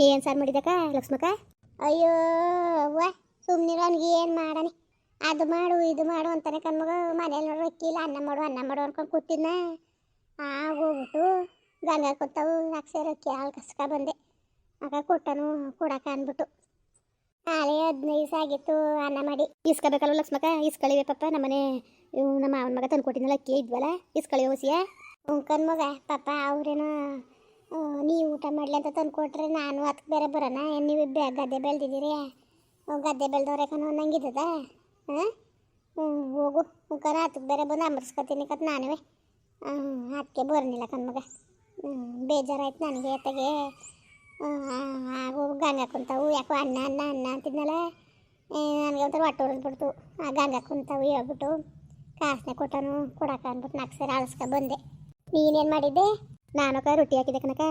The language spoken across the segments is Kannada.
ಏನು ಸಾರು ಮಾಡಿದಕ್ಕ ಲಕ್ಷ್ಮಕ್ಕ? ಅಯ್ಯೋ ಅವ್ವ, ಸುಮ್ಮನಿರು, ಅವ್ನಿಗೆ ಏನು ಮಾಡಾನೆ. ಅದು ಮಾಡು ಇದು ಮಾಡು ಅಂತಾನೆ ಕಣ್ಮಗ. ಮನೇಲಿ ನೋಡ್ರಿ ಅಕ್ಕಿಲ್ಲ, ಅನ್ನ ಮಾಡು ಅನ್ಕೊಂಡು ಕೂತಿದ್ನ. ಹೋಗ್ಬಿಟ್ಟು ಗಂಗ ಕೊಡ್ತಾವು ಅಕ್ಷರ ಅಕ್ಕಿ ಹಾಲು ಕಸ್ಕ ಬಂದೆ. ಆಗ ಕೊಟ್ಟನು ಕೊಡಕ ಅಂದ್ಬಿಟ್ಟು ಹಾಳೆ 15 ದಿವಸ ಆಗಿತ್ತು ಅನ್ನ ಮಾಡಿ. ಇಸ್ಕೋಬೇಕಲ್ವ ಲಕ್ಷ್ಮಕ್ಕ? ಇಸ್ಕಳಿವೆ ಪಾಪ. ನಮ್ಮನೆ ನಮ್ಮ ಮಾವನ ಮಗ ತಂದು ಕೊಟ್ಟಿದ್ನಲ್ಲ ಅಕ್ಕಿ ಇದ್ವಲ್ಲ, ಇಸ್ಕಳಿವೆ ಹೊಸಿಯ ಕಣ್ಮಗ. ಪಾಪ ಅವ್ರೇನೋ ನೀವು ಊಟ ಮಾಡಲಿ ಅಂತ ತಂದು ಕೊಟ್ರೆ ನಾನು ಅದಕ್ಕೆ ಬೇರೆ ಬರೋಣ. ನೀವು ಗದ್ದೆ ಬೆಳೆದಿದ್ದೀರಿ, ಗದ್ದೆ ಬೆಳೆದವ್ರೇಕನೋ ಅನ್ನಂಗಿದ್ದದ. ಹಾಂ ಹೋಗು ಮುಖಾರ ಅದಕ್ಕೆ ಬೇರೆ ಬಂದು ಅಂಬರ್ಸ್ಕೊತೀನಿ ಕತ್ ನಾನುವೇ. ಅದಕ್ಕೆ ಬರ್ನಿಲ್ಲ ಕಣ್ಮಗ. ಬೇಜಾರಾಯ್ತು ನನಗೆ. ಎತ್ತಗೆ ಆಗು ಗಂಗ ಕುಂತಾವು. ಯಾಕೋ ಅನ್ನ ಅನ್ನ ಅನ್ನ ಅಂತಿದ್ನಲ್ಲ, ನನಗೆ ಒಂಥರ ಹೊಟ್ಟೆ ಹೊರದ್ಬಿಡ್ತು. ಆ ಗಂಗ ಕುಂತಾವು ಹೇಳ್ಬಿಟ್ಟು ಕಾಸನೆ ಕೊಟ್ಟನು ಕೊಡಕ ಅಂದ್ಬಿಟ್ಟು 4 ಸೇರು ಅಳಿಸ್ಕೊ ಬಂದೆ. ನೀನೇನು ಮಾಡಿದ್ದೆ? ನಾನಕ್ಕ ರೊಟ್ಟಿ ಹಾಕಿದೆ ಕನಕ.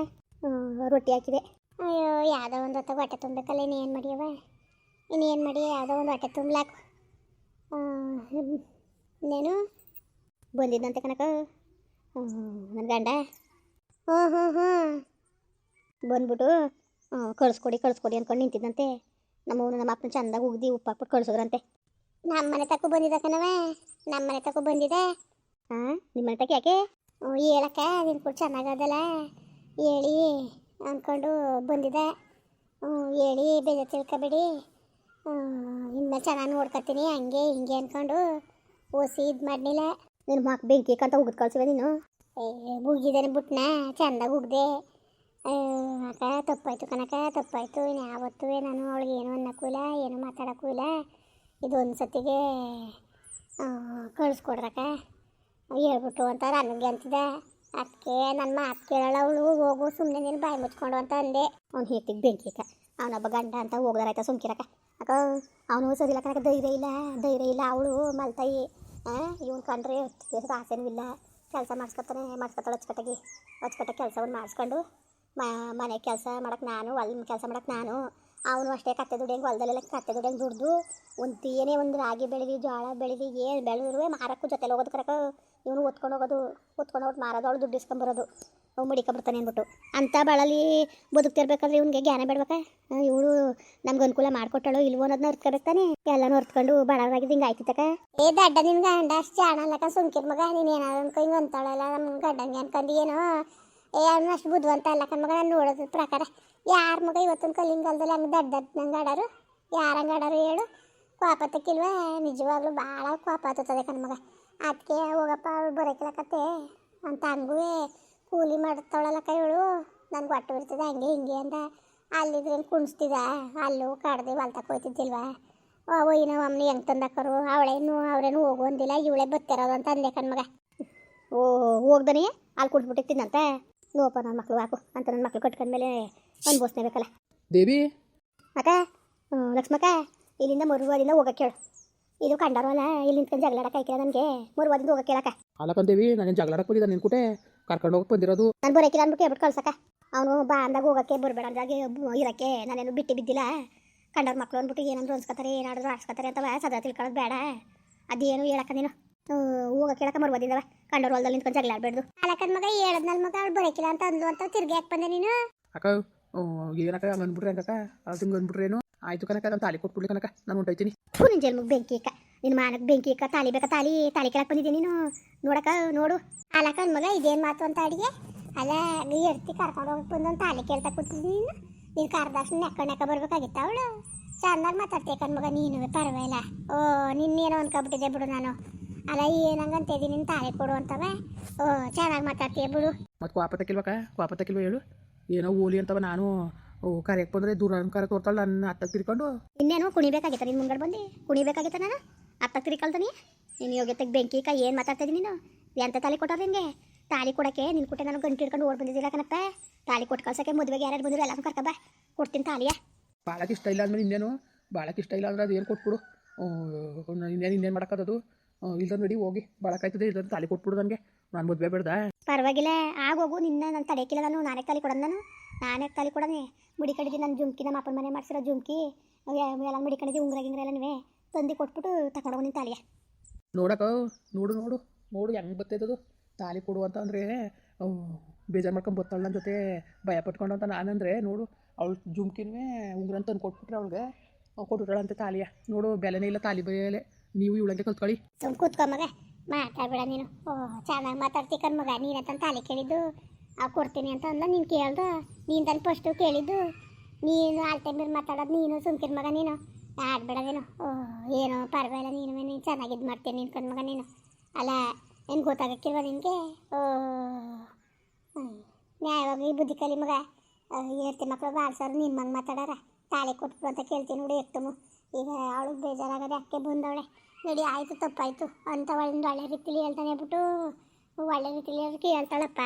ರೊಟ್ಟಿ ಹಾಕಿದೆ. ಅಯ್ಯೋ ಯಾವುದೋ ಒಂದು ಹೊತ್ತ ಹೊಟ್ಟೆ ತುಂಬಬೇಕಲ್ಲ. ಇನ್ನೇನು ಮಾಡಿಯವ? ಇನ್ನೇನು ಮಾಡಿ ಯಾವುದೋ ಒಂದು ಹೊಟ್ಟೆ ತುಂಬಲಾಕು. ಇನ್ನೇನು ಬಂದಿದ್ದಂತೆ ಕನಕ ನನ್ನ ಗಂಡ. ಬಂದ್ಬಿಟ್ಟು ಕಳಿಸ್ಕೊಡಿ ಅಂದ್ಕೊಂಡು ನಿಂತಿದ್ದಂತೆ. ನಮ್ಮ ಅಪ್ಪನ ಚಂದಾಗಿ ಉಗ್ದಿ ಉಪ್ಪು ಹಾಕ್ಬಿಟ್ಟು ಕಳಿಸೋದ್ರಂತೆ. ನಮ್ಮ ಮನೆ ತಕ್ಕ ಬಂದಿದ್ದ ಕಣವ, ನಮ್ಮ ಮನೆ ತಕ್ಕ ಬಂದಿದೆ. ನಿಮ್ಮ ಮನೆ ತಕ್ಕ ಯಾಕೆ? ಹೇಳಕ್ಕ ನಿನ್ ಕೂಡ ಚೆನ್ನಾಗದಲ್ಲ ಹೇಳಿ ಅಂದ್ಕೊಂಡು ಬಂದಿದೆ. ಹೇಳಿ ಬೇಜಾರು ತಿಳ್ಕೊಬೇಡಿ, ಇನ್ನು ಚೆನ್ನಾಗಿ ನೋಡ್ಕೊತೀನಿ ಹಂಗೆ ಹಿಂಗೆ ಅಂದ್ಕೊಂಡು ಓಸಿ ಇದು ಮಾಡಲಿಲ್ಲ. ನಿನ್ನ ಮಕ್ಕ ಬೆಂಕಿ ಅಂತ ಉಗಿದ್ ಕಳ್ಸಿವೆ ನೀನು. ಉಗಿದೇನೆ ಬಿಟ್ನ ಚೆಂದಾಗಿ ಉಗ್ದೆ. ಅಕ್ಕ ತಪ್ಪಾಯ್ತು ಕನಕ, ತಪ್ಪಾಯ್ತು. ಇನ್ನು ಯಾವತ್ತೂ ನಾನು ಅವಳಿಗೆ ಏನೂ ಅನ್ನೋಕ್ಕೂ ಇಲ್ಲ, ಏನೂ ಮಾತಾಡೋಕ್ಕೂ ಇಲ್ಲ. ಇದೊಂದು ಸತಿಗೆ ಕಳಿಸ್ಕೊಡ್ರಕ್ಕ ಹೇಳ್ಬಿಟ್ಟು ಅಂತ ನನಗೆ ಅಂತಿದ್ದೆ. ಅದಕ್ಕೆ ನನ್ನ ಮಾತು ಕೇಳೋಳು ಅವಳು. ಹೋಗು ಸುಮ್ಮನೆ ನೀನು ಬಾಯಿ ಮುಚ್ಕೊಂಡು ಅಂತ ಅಂದೆ. ಅವ್ನು ಹೇಳ್ತಿದ್ದು ಬೆಂಕಿಕ ಅವನೊಬ್ಬ ಗಂಡ ಅಂತ ಹೋಗ್ದಾರಾಯ್ತಾ ಸುಮ್ಕಿರಕ್ಕ. ಅಕ್ಕ ಅವನು ಸರಿಲ್ಲ ಕನಕ, ಧೈರ್ಯ ಇಲ್ಲ ಅವಳು ಮಲ್ತಾಯಿ. ಇವನು ಕಂಡ್ರೆ ಆಸೆನೂ ಇಲ್ಲ. ಕೆಲಸ ಮಾಡಿಸ್ಕೊತಾಳೆ ಅಚ್ಚುಕಟ್ಟಾಗಿ ಕೆಲಸವನ್ನು ಮಾಡಿಸ್ಕೊಂಡು ಮನೆ ಕೆಲಸ ಮಾಡಕ್ಕೆ ನಾನು, ಹೊಲ ಕೆಲಸ ಮಾಡಕ್ಕೆ ನಾನು. ಅವನು ಅಷ್ಟೇ ಕತ್ತೆ ದುಡಿಯಂಗೆ ಹೊಲದಲ್ಲೆಲ್ಲ ಕತ್ತೆ ದುಡಿಯಂಗೆ ದುಡ್ದು ಏನೇ ಒಂದು ರಾಗಿ ಬೆಳೀಲಿ ಜೋಳ ಬೆಳೀಲಿ ಏನು ಬೆಳೆದ್ರು ಮಾರಕ್ಕೂ ಜೊತೆಲಿ ಹೋಗೋದು ಕರಕ. ಇವನು ಹೊತ್ಕೊಂಡು ಹೋಗ್ಬಿಟ್ಟು ಮಾರೋದು, ಅವಳು ದುಡ್ಡು ಇಸ್ಕೊಂಬರೋದು, ಅವ್ನು ಮಡಿಕೊಂಬಿಡ್ತಾನೆ ಅಂದ್ಬಿಟ್ಟು. ಅಂಥ ಬಾಳಲ್ಲಿ ಬದುಕ್ತಿರ್ಬೇಕಾದ್ರೆ ಇವ್ನಿಗೆ ಜ್ಞಾನ ಬೇಡ್ಬೇಕಾ? ಇವಳು ನಮ್ಗೆ ಅನುಕೂಲ ಮಾಡಿಕೊಟ್ಟಳು ಇಲ್ವೋ ಅನ್ನೋದನ್ನ ಅರ್ತ್ಕೋಬೇಕು ತಾನೆ. ಎಲ್ಲನೂ ಅರ್ತ್ಕೊಂಡು ಬಡವರಾಗಿದ್ದು ಹಿಂಗೆ ಆಯ್ತಿತ್ತಕ್ಕ. ದಡ್ಡ ನಿನ್ ಗಂಡ ಅಷ್ಟು ಜಾಣ ಅಲ್ಲಕ್ಕ ಸುಮ್ಕಿರ್ ಮಗ. ನೀನು ಏನಾದ್ರು ಅನ್ಕೊ ಹಿಂಗೆ ಅಂತಾಳಲ್ಲ ನಮ್ಮ ಗಂಡಂಗೆ ಅನ್ಕೊಂಡು ಏನೋ ಅವನು ಅಷ್ಟು ಬುದ್ಧಿವಂತ ಅಲ್ಲ ಕಣ್ಮಗ. ನಾನು ನೋಡೋದ್ರ ಪ್ರಕಾರ ಯಾರ ಮಗ ಇವತ್ತಿನ ಕಲ್ಲಿಂಗಲ್ದಲ್ಲಿ ಹಂಗೆ ದಡ್ಡ ನಂಗೆ ಆಡೋರು ಯಾರು ಹಂಗೆ ಆಡೋರು ಹೇಳು? ಕೋಪ ತಕ್ಕಿಲ್ವ? ನಿಜವಾಗ್ಲೂ ಭಾಳ ಕೋಪ ಹತ್ತುತ್ತದೆ ಕಣ್ಮಗ. ಅದಕ್ಕೆ ಹೋಗಪ್ಪ ಅವಳು ಬರೋಕಿಲ್ಲಕತ್ತೆ ಅಂತ ಹಂಗೂ ಕೂಲಿ ಮಾಡ್ತಾಳಲ್ಲಕ್ಕ ಇವಳು. ನನಗೆ ಹೊಟ್ಟೆ ಬಿಡ್ತದೆ ಹಂಗೆ ಹಿಂಗೆ ಅಂತ. ಅಲ್ಲಿದ್ರೇನು ಕುಣಿಸ್ತಿದ್ದ, ಅಲ್ಲೂ ಕಡ್ದು ಹೊಲ್ತಕ್ಕೆ ಹೋಯ್ತಿದ್ದಿಲ್ವ? ಒಯ್ನೋ ಅಮ್ಮನ ಹೆಂಗೆ ತಂದಾಕರು ಅವ್ರೇನು ಹೋಗು ಅಂದಿಲ್ಲ, ಇವಳೇ ಬತ್ತಿರೋದು ಅಂತ ಅಂದೆ ಕಣ್ಮಗ. ಹೋಗ್ದಾನೆ ಅಲ್ಲಿ ಕುಡ್ದ್ಬಿಟ್ಟಿರ್ತೀನಂತೆ. ನೋಪ ನನ್ನ ಮಕ್ಳು ಹಾಕು ಅಂತ ನನ್ನ ಮಕ್ಳು ಕಟ್ಕೊಂಡ್ಮೇಲೆ ಅನ್ಭವಿಸ್ನೇಬೇಕಲ್ಲ. ದೇವಿ ಅಕ್ಕ ಲಕ್ಷ್ಮಕ್ಕ ಇಲ್ಲಿಂದ ಮರುವಾದಿಂದ ಹೋಗಕ್ಕೆ ಹೇಳು. ಇದು ಕಂಡಾರಲ್ಲ ಇಲ್ಲಿ ನಿಂತ್ಕೊಂಡು ಜಗಳಾಡಕ್ಕೆ ಆಯ್ಕಿಲ್ಲ ನನಗೆ. ಮರುವಾದಿಂದ ಹೋಗಕ್ಕೆ ಹೇಳಕ್ಕ. ಅಲ್ಲಕ್ಕಂದೇವಿ ನಾನು ಜಗಳಾಡಕ್ಕೆ ಬಂದಿದ್ದ ನಿನ್ ಕೂಟೆ ಕರ್ಕೊಂಡು ಹೋಗಕ್ಕೆ ಬಂದಿರೋದು. ನಾನು ಬರೋಕಿಲ್ಲ ಅಂದ್ಬಿಟ್ಟು ಹೇಳ್ಬಿಟ್ಟು ಕಳ್ಸಕ್ಕ. ಅವನು ಬಾ ಅಂದಾಗ ಹೋಗೋಕ್ಕೆ ಬರಬೇಡ ಅಂದಾಗ ಇರೋಕ್ಕೆ ನಾನೇನು ಬಿದ್ದಿಲ್ಲ. ಕಂಡವ್ರ ಮಕ್ಳು ಅಂದ್ಬಿಟ್ಟು ಏನಂದ್ರು ಅನ್ಸ್ಕೊತಾರೆ ಏನಾದ್ರು ಆಡ್ಸ್ಕೊತಾರೆ ಅಂತವ ಸದಾ ತಿಳ್ಕೊಳ್ಳೋದು ಬೇಡ. ಅದೇನು ಹೇಳಕ್ಕ ನೀನು ಹೋಗಕ್ಕೆ ಹೇಳಕ್ಕ. ಮರುವಾದಿಂದವ ಕಂಡವ್ರ ಹೊಲದಲ್ಲಿ ನಿಂತ್ಕೊಂಡು ಜಗಳಾಡಬೇಡ್ದು. ಅಲ್ಲಕ್ಕನ ಮಗ ಹೇಳದ್ನಲ್ ಮಗ ಅವಳು ಬರೋಕಿಲ್ಲ ಅಂತ ಅಂದ್ಲು ಅಂತ ತಿರ್ಗಿ ಯಾಕೆ ಬಂದೆ ನೀನು? ಅಕ್ಕ ಏನಕ್ಕ ಹಂಗೆ ಅಂದ್ಬಿಟ್ರೆ ಹಂಗಕ್ಕ ಅದು ಹಿಂಗೆ ಅಂದ್ಬಿಟ್ರೇನು? ಆಯ್ತು ಕನಕ ನಾನು ತಾಲಿ ಕೊಟ್ಬಿಡ್ಲಿ ಕನಕ, ನಾನು ಹೊಂಟೋಯ್ತೀನಿ. ನಿನ್ನ ಜನ್ಮಕ್ಕೆ ಬೆಂಕಿ ಅಕ್ಕ, ನಿನ್ನ ಮಾನಕ್ಕೆ ಬೆಂಕಿ ಅಕ್ಕ. ತಾಲಿ ಬೇಕಾ? ತಾಲಿ ಕೇಳಕ್ಕೆ ಬಂದಿದ್ದೆ ನೀನು ನೋಡಕ್ಕ ನೋಡು. ಅಲ್ಲಕ್ಕನ ಮಗ ಇದೇನು ಮಾತು ಅಂತ ಅಡಿಗೆ ಅಲ್ಲ ಎಡ್ತಿ ಕರ್ಕೊಂಡು ಹೋಗಕ್ಕೆ ಬಂದು ತಾಲಿ ಕೇಳ್ತಾ ಕೂತಿದ್ದೀನಿ ನೀನು ಕರ್ದಾಷ್ಟು ನೆಕ್ಕ ಬರ್ಬೇಕಾಗಿತ್ತ ಅವಳು. ಚೆನ್ನಾಗಿ ಮಾತಾಡ್ತೀಯ ಕಣ್ಮಗ ನೀನು, ಪರವಾಗಿಲ್ಲ. ನಿನ್ನೇನೋ ಅನ್ಕೊಬಿಟ್ಟಿದ್ದೆ ಬಿಡು ನಾನು. ಅಲ್ಲ ಏನಂಗಂತ ಇದ್ದೀನಿ ನಿನ್ನ ತಾಲಿ ಕೊಡು ಅಂತವ. ಚೆನ್ನಾಗಿ ಮಾತಾಡ್ತೀಯ ಬಿಡು. ಮತ್ತು ಕೋಪ ತಕ್ಕಿಲ್ವ ಹೇಳು? ಏನೋ ಓಲಿ ಅಂತವ ನಾನು ಕರೆಯಕ್ಕೆ ಬಂದರೆ ದೂರ ಕರೆ ತೋರ್ತಾಳೆ ನನ್ನ ಹತ್ತಕ್ಕೆ ತಿರ್ಕೊಂಡು. ಇನ್ನೇನು ಕುಣಿಬೇಕಾಗಿತ್ತ ನಿನ್ನ ಮುಂಗಡೆ ಬಂದು ಕುಣಿಬೇಕಾಗಿತ್ತ ನಾನು ಹತ್ತಕ್ಕೆ ತಿರ್ಕೊಳ್ತಾನೆ. ನೀನು ಯೋಗ್ಯತೆಗೆ ಬೆಂಕಿ ಕ ಏನು ಮಾತಾಡ್ತಾ ಇದ್ದೀನಿ ನೀನು? ಎಂತ ತಾಲಿ ಕೊಟ್ಟಾರ ನಿನಗೆ? ತಾಲಿ ಕೊಡೋಕ್ಕೆ ನಿನ್ನ ಕುಟ್ಟೆ ನಾನು ಗಂಟು ಹಿಡ್ಕೊಂಡು ಓಡ್ ಬಂದಿದ್ದಿಲ್ಲ ಕಣಪ್ಪ. ತಾಲಿ ಕೊಟ್ಟು ಕಳ್ಸೋಕ್ಕೆ ಮದುವೆಗೆ ಯಾರು ಬಂದಿರೋ ಎಲ್ಲನೂ ಕರ್ಕಬ ಕೊಡ್ತೀನಿ ತಾಲಿಯ. ಭಾಳಕ್ಕೆ ಇಷ್ಟ ಇಲ್ಲ ಅಂದ್ರೆ ಇನ್ನೇನು ಭಾಳಕ್ಕೆ ಇಷ್ಟ ಇಲ್ಲ ಅಂದ್ರೆ ಅದು ಏನು ಕೊಟ್ಬಿಡು. ಇನ್ನೇನು ಮಾಡೋಕ್ಕದು ಇಲ್ಲ ನೋಡಿ ಹೋಗಿ ಭಾಳಕ್ಕಾಯ್ತದೆ ಇಲ್ಲ ತಾಲಿ ಕೊಟ್ಬಿಡು ನನಗೆ. ನಾನು ಮದುವೆ ಬೇಡ್ದ ಪರವಾಗಿಲ್ಲ ಆಗೋಗು. ನಿನ್ನ ನಾನು ತಡೆಯಕ್ಕಿಲ್ಲ. ನಾನೇ ತಾಲಿ ಕೊಡೋದು. ನಾನೇ ತಾಲಿ ಕೊಡೋನೆ. ಮುಡಿ ಕಡಿದ್ದು ನನ್ನ ಜುಮ್ಕಿ ನಮ್ಮ ಅಪ್ಪನ ಮನೆ ಮಾಡಿಸಿರೋ ಜುಮ್ಕಿ ಎಲ್ಲ ಮುಡಿ ಕಡಿದ್ದು ಉಂಗ್ರ ಎಲ್ಲನೂ ತಂದು ಕೊಟ್ಬಿಟ್ಟು ತಗೊಂಡೋಗು ನಿನ್ನ ತಾಲಿಯ. ನೋಡಕ್ಕ ನೋಡು ಹೆಂಗೆ ಬರ್ತೈತದು ತಾಲಿ ಕೊಡು ಅಂತ ಅಂದರೆ ಬೇಜಾರು ಮಾಡ್ಕೊಂಡು ಬರ್ತಾಳೆ ನನ್ನ ಜೊತೆ ಭಯ ಪಟ್ಕೊಂಡು ಅಂತ ನಾನಂದರೆ ನೋಡು ಅವಳು ಜುಮ್ಕಿನ್ವೇ ಉಂಗ್ರ ತಂದು ಕೊಟ್ಬಿಟ್ರೆ ಅವಳಿಗೆ ಕೊಟ್ಬಿಟ್ಟಾಳಂತೆ ತಾಲಿಯ ನೋಡು ಬೆಲೆನೇ ಇಲ್ಲ ತಾಲಿ ಬೆಲೆ ನೀವು ಇವಳಂಗೆ ಕಲ್ತ್ಕೊಳ್ಳಿ. ಸುಮ್ ಕೂತ್ಕೊ ಮಗ, ಮಾತಾಡ್ಬೇಡ ನೀನು. ಓ ಚೆನ್ನಾಗಿ ಮಾತಾಡ್ತಿ ಕಣ್ ಮಗ. ನೀನಂತ ತಾಲಿ ಕೇಳಿದ್ದು ಅವು ಕೊಡ್ತೀನಿ ಅಂತ ಅಂದ. ನೀನು ಕೇಳ್ದ, ನೀನು ತಾನು ಫಸ್ಟು ಕೇಳಿದ್ದು. ನೀನು ಆಲ್ಟೆ ಮೇಲೆ ಮಾತಾಡೋದು ನೀನು ಸುಮ್ಕಿನ ಮಗ. ನೀನು ಆಡ್ಬೇಡ ನೀನು. ಓ ಏನೋ ಪರವಾಗಿಲ್ಲ, ನೀನು ಚೆನ್ನಾಗಿದ್ದು ಮಾಡ್ತೀನಿ ನೀನು ಕಣ್ ಮಗ. ನೀನು ಅಲ್ಲ ಏನು ಗೊತ್ತಾಗಕ್ಕಿಲ್ವ ನಿನಗೆ? ಓ ನ್ಯಾಯವಾಗಿ ಬುದ್ಧಿ ಕಲಿ ಮಗ. ಹೇಳ್ತಿ ಮಕ್ಕಳು ಬಾಳ್ಸೋರು ನಿಮ್ಮಂಗೆ ಮಾತಾಡಾರ. ತಾಳಿ ಕೊಟ್ಬಿಡು ಅಂತ ಕೇಳ್ತೀನಿ ನೋಡಿ ಎತ್ತುಮು. ಈಗ ಅವಳು ಬೇಜಾರಾಗದೆ ಅಕ್ಕೆ ಬಂದವಳೆ. ನಡಿ ಆಯಿತು ತಪ್ಪಾಯಿತು ಅಂತ ಒಳ್ಳೆ ರೀತಿಲಿ ಹೇಳ್ತಾನೆ ಬಿಟ್ಟು ಒಳ್ಳೆ ರೀತಿಲಿ ಕೇಳ್ತಾಳಪ್ಪ.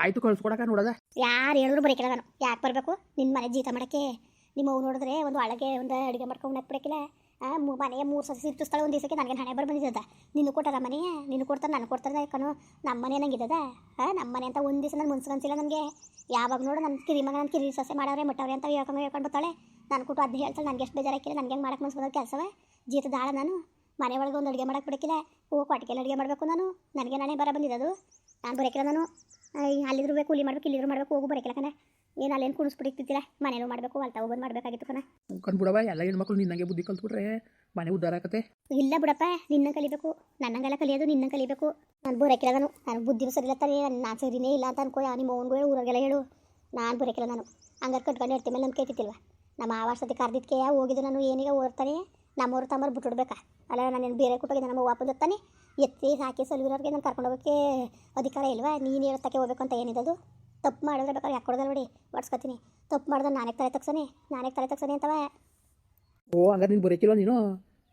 ಆಯಿತು ಕಳ್ಸ್ಕೊಡಕ ನೋಡೋದ. ಯಾರು ಹೇಳಿದ್ರು ಬರೀಕಿಲ್ಲ ನಾನು. ಯಾಕೆ ಬರಬೇಕು ನಿನ್ನ ಮನೆ ಜೀತ ಮಾಡೋಕ್ಕೆ? ನಿಮ್ಮ ಅವು ನೋಡಿದ್ರೆ ಒಂದು ಒಳಗೆ ಒಂದು ಅಡುಗೆ ಮಾಡ್ಕೊಂಡು ಉಣ್ಣಕ್ಕೆ ಬಿಡಕ್ಕಿಲ್ಲ. ಮನೆಗೆ 3 ಸತಿ ಸಿಟ್ಟಿಸ್ತಾಳೆ ಒಂದು ದಿವಸಕ್ಕೆ. ನನಗೆ ಹಣೆ ಬರ ಬಂದಿದ್ದದ. ನಿನ್ನ ಕೊಟ್ಟಾರ ಮನೆಗೆ, ನಿನ್ನ ಕೊಡ್ತಾರೆ ನನಗೆ ಕೊಡ್ತಾರೆ ಕಣೋ. ನಮ್ಮ ಮನೆ ನಂಗಿದ್ದದ. ನಮ್ಮ ಮನೆ ಅಂತ ಒಂದು ದಿವಸ ನಾನು ಮುನ್ಸ್ಕೊಂತಿಲ್ಲ ನನಗೆ. ಯಾವಾಗ ನೋಡು ನನ್ನ ಕಿರಿ ಮಗ ನನ್ನ ಕಿರಿ ಸೊಸೆ ಮಾಡವ್ರೆ ಮಟ್ಟವ್ರೆ ಅಂತ ಹೇಳ್ಕೊಂಡು ಬರ್ತಾಳೆ. ನಾನು ಕೊಟ್ಟು ಅದನ್ನ ಹೇಳ್ತಾಳೆ. ನನಗೆ ಎಷ್ಟು ಬೇಜಾರಾಕಿಲ್ಲ. ನನಗೆ ಹೆಂಗೆ ಮಾಡಕ್ಕೆ ಮನ್ಸು ಬಂದ ಕೆಲಸವೇ ಜೀತದ ಆಳ. ನಾನು ಮನೆ ಒಳಗೆ ಒಂದು ಅಡುಗೆ ಮಾಡಕ್ಕೆ ಬಿಡಕ್ಕಿಲ್ಲ. ಕೊಟ್ಟಿಗೆಲ್ಲ ಅಡುಗೆ ಮಾಡಬೇಕು ನಾನು. ನನಗೆ ನಾನೇ ಬರ ಬಂದಿದ್ದದು. ನಾನು ಬರೋಕ್ಕಿಲ್ಲ. ನಾನು ಅಲ್ಲಿದ್ರು ಬೇಕು, ಕೂಲಿ ಮಾಡ್ಬೇಕು, ಇಲ್ಲಿದ್ರು ಮಾಡಬೇಕು. ಹೋಗು ಬರೋಕ್ಕಿಲ್ಲ ಕಣ. ಏನು ಅಲ್ಲೇನು ಕುಣಿಸ್ಬಿಟ್ಟಿರ್ತಿಲ್ಲ. ಮನೇಲೂ ಮಾಡಬೇಕು, ಹೊಲ್ತಾ ಹೋಗೋದು ಮಾಡಬೇಕಾಗಿತ್ತು ಕಣ. ಕಣ್ಬಿಡವ, ಎಲ್ಲ ಹೆಣ್ಮಕ್ಳು ನಿನ್ನಂಗೆ ಬುದ್ಧಿ ಕಲ್ತ್ಬಿಟ್ರೆ ಮನೆ ಉದ್ಧಾರ ಆಗತ್ತೆ. ಇಲ್ಲ ಬಿಡಪ್ಪ, ನಿನ್ನ ಕಲಿಬೇಕು. ನನ್ನಂಗೆಲ್ಲ ಕಲಿಯೋದು ನಿನ್ನ ಕಲಿಬೇಕು. ನಾನು ಬರೋಕ್ಕಿಲ್ಲ. ನಾನು ಬುದ್ಧಿ ಸರಿಲ್ಲ ತಾನೆ. ನಾನು ಸರಿನೇ ಇಲ್ಲ ಅಂತ ಅನ್ಕೋ. ನಿಮ್ಮ ಅವ್ನಿಗೂ ಹೇಳು, ಊರಾಗೆಲ್ಲ ಹೇಳು. ನಾನು ಬರೋಕ್ಕಿಲ್ಲ. ನಾನು ಹಂಗಾರೆ ಕಟ್ಕೊಂಡು ಇರ್ತೀನಿ ಮೇಲೆ ನಂಬಿಕೆ ಐತಿಲ್ವ? ನಮ್ಮ ಆ ವರ್ಷದ ಕರ್ದಿದ್ದಕ್ಕೆ ಹೋಗಿದ್ದು ನಾನು. ಏನೀಗ ಓದ್ತಾನೆ ನಮ್ಮವ್ರು ತಮ್ಮರು ಬಿಟ್ಬಿಡ್ಬೇಕಾ? ಅಲ್ಲ ನಾನೇನು ಬೇರೆ ಕೊಟ್ಟೋಗಿದ್ದೆ. ನಮ್ಮ ವಾಪಸ್ ಹೊತ್ತಾನೆ ಎತ್ತಿ ಸಾಕಿ ಸಲುವಿರೋರಿಗೆ ನಾನು ಕರ್ಕೊಂಡು ಹೋಗೋಕ್ಕೆ ಅಧಿಕಾರ ಇಲ್ವಾ? ನೀನು ಹೇಳೋದಕ್ಕೆ ಹೋಗ್ಬೇಕು ಅಂತ ಏನಿದದು? ತಪ್ಪು ಮಾಡಿದ್ರೆ ಬೇಕಾದ್ರೆ ಯಾಕೆ ಕೊಡೋದಲ್ಲ ನೋಡಿ, ಹೊಡ್ಸ್ಕೊತೀನಿ. ತಪ್ಪು ಮಾಡಿದ್ರೆ ನಾನೇ ತಲೆ ತಗ್ಸನೆ ಅಂತವ. ಓ ಹಂಗಾರೆ ನೀನು ಬರೋಕ್ಕಿಲ್ವ? ನೀನು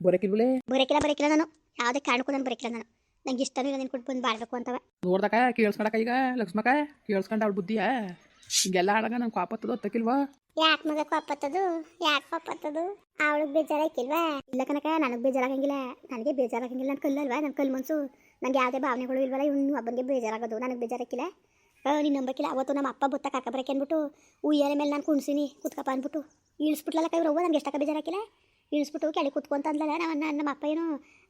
ಬರೋಕ್ಕಿಲ್ವಲೇ? ಬರೋಕ್ಕಿಲ್ಲ ನಾನು. ಯಾವುದೇ ಕಾರಣಕ್ಕೂ ನಾನು ಬರೋಕ್ಕಿಲ್ಲ. ನಾನು ನಂಗೆ ಇಷ್ಟನೂ ಇಲ್ಲ ನೀನು ಕೊಟ್ಟು ಬಂದು ಬಾಳ್ಬೇಕು ಅಂತವ. ನೋಡ್ದಕ್ಕ ಕೇಳಿಸ್ಕೊಂಡಕ್ಕ ಈಗ ಲಕ್ಷ್ಮಕ್ಕ ಕೇಳಿಸ್ಕೊಂಡು ಅವ್ಳ ಬುದ್ಧಿಯ ಹಿಂಗೆಲ್ಲ ಆಡಂಗ ನಂಗೆ ಕಾಪತ್ತದು ಹತ್ತಕ್ಕಿಲ್ವಾ? ಯಾಕೆ ಮಗ ಕಾಪತ್ತದು? ಅವಳಿಗೆ ಬೇಜಾರಾಗಿಲ್ವಾ? ಇಲ್ಲ ಕನಕ, ನನಗೆ ಬೇಜಾರಾಗಂಗಿಲ್ಲ. ನನಗೆ ಬೇಜಾರಾಗಂಗಿಲ್ಲ. ನನ್ನ ಕಲ್ಲಲ್ವಾ? ನನ್ನ ಕಲ್ಲು ಮನ್ಸು. ನನಗೆ ಯಾವುದೇ ಭಾವನೆಗಳು ಇಲ್ವಲ್ಲ. ಇವ್ನು ಒಬ್ಬನಿಗೆ ಬೇಜಾರಾಗೋದು. ನನಗೆ ಬೇಜಾರಾಗಿಲ್ಲ. ನೀನು ನಂಬಕ್ಕಿಲ್ಲ. ಅವತ್ತು ನಮ್ಮ ಅಪ್ಪ ಬುತ್ತ ಕಾಕ ಬರೋಕೆ ಅಂದ್ಬಿಟ್ಟು ಉಯ್ಯಾಲೆ ಮೇಲೆ ನಾನು ಕುಣ್ಸಿನಿ ಕುತ್ಕಪ್ಪ ಅಂದ್ಬಿಟ್ಟು ಇಳಿಸ್ಬಿಟ್ಲಲ್ಲ ಕೈ ಅವ್ವ. ನನಗೆ ಎಷ್ಟಕ್ಕ ಬೇಜಾರಾಕಿಲ್ಲ. ಇಳಿಸ್ಬಿಟ್ಟು ಕೆಳಗೆ ಕುತ್ಕೊಂತ ಅಂದ್ಲಲ್ಲ. ನಮ್ಮ ಅಪ್ಪ ಏನು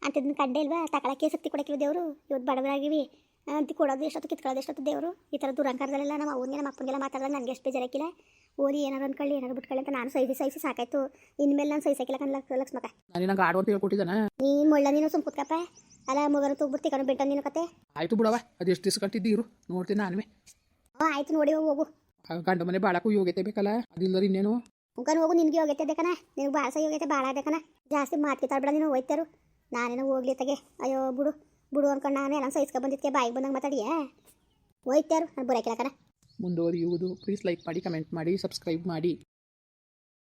ಅಂತಿದ್ದನ್ನು ಕಂಡೇ ಇಲ್ವಾ? ತಗೊಳಕ್ಕೆ ಶಕ್ತಿ ಕೊಡೋಕ್ಕಿಲ್ಲ ದೇವರು. ಇವತ್ತು ಬಡವರಾಗಿವಿ ಅಂತ ಕೊಡೋದು ಎಷ್ಟೊತ್ತು ಕಿತ್ಕೊಳ್ಳೋದು ಎಷ್ಟೊತ್ತು ದೇವರು. ಈ ಥರ ದುರಂಕಾರದಲ್ಲೆಲ್ಲ ನಮ್ಮ ಅವ್ನಿಗೆ ನಮ್ಮ ಅಪ್ಪನಿಗೆಲ್ಲ ಮಾತಾಡೋದು ನನಗೆ ಎಷ್ಟು ಬೇಜಾರಾಕಿಲ್ಲ. ಓದಿ ಏನಾರು ಅನ್ಕೊಳ್ಳಿ, ಏನಾರು ಬಿಟ್ಕೊಳ್ಳಿ ಅಂತ ನಾನು ಸಹಿಸಿ ಸಾಕಾಯ್ತು. ಇನ್ಮೇಲೆ ನಾನು ಸಹಿಸಾಕಿಲ್ಲ ಲಕ್ಷ್ಮಕ್ಕ. ನಾನು ನಂಗೆ ಆಡು ಅಂತ ಹೇಳ್ಕೊಟ್ಟಿದ್ದಾನೆ. ನೀನು ಮುಳ್ಳ ನೀನು ಸುಮ್ ಕುತ್ಕಪ್ಪ. ಅಲ್ಲ ಮಗನ ತೂಗ್ಬಿಟ್ಟು ಕಣ ಬಿಟ್ಟ ನೀನು ಕತೆ. ಆಯಿತು ಬಿಡವ, ಅದು ಎಷ್ಟು ದಿವಸ ಕಟ್ಟಿದ್ದೀರು ನೋಡ್ತೀನಿ ನಾನುವೇ. ಆಯ್ತು ನೋಡಿ ಹೋಗು. ಗಂಡ ಮನೆ ಬಾಳಕ್ಕೂ ಯೋಗ್ಯತೆ ಬೇಕಲ್ಲ, ಅದಿಲ್ಲರಿ ಇನ್ನೇನು. ಮುಖನ ಹೋಗು. ನಿನಗೆ ಯೋಗ್ಯತೆ ಬೇಕನ? ನಿನಗೆ ಭಾಳ ಯೋಗ್ಯತೆ ಭಾಳ ಬೇಕನ? ಜಾಸ್ತಿ ಮಾತ್ಕಿತಾಡ್ಬೇಡ ನೀನು. ಹೋಯ್ತಾರು ನಾನೇನೋ ಹೋಗ್ಲಿ ತಗೆ. ಅಯ್ಯೋ ಬಿಡು ಅನ್ಕೊಂಡು ನಾನು ಎಲ್ಲ ಸಹಿಸ್ಕೊ ಬಂದಿದ್ದಕ್ಕೆ ಬಾಯಿಗೆ ಬಂದಂಗೆ ಮಾತಾಡಿಯಾ? ಹೋಯ್ತಾರು ನಾನು ಬರೋಕಿಲ್ಲ ಕಣ. ಮುಂದುವರಿಯುವುದು. ಪ್ಲೀಸ್ ಲೈಕ್ ಮಾಡಿ, ಕಮೆಂಟ್ ಮಾಡಿ, ಸಬ್ಸ್ಕ್ರೈಬ್ ಮಾಡಿ.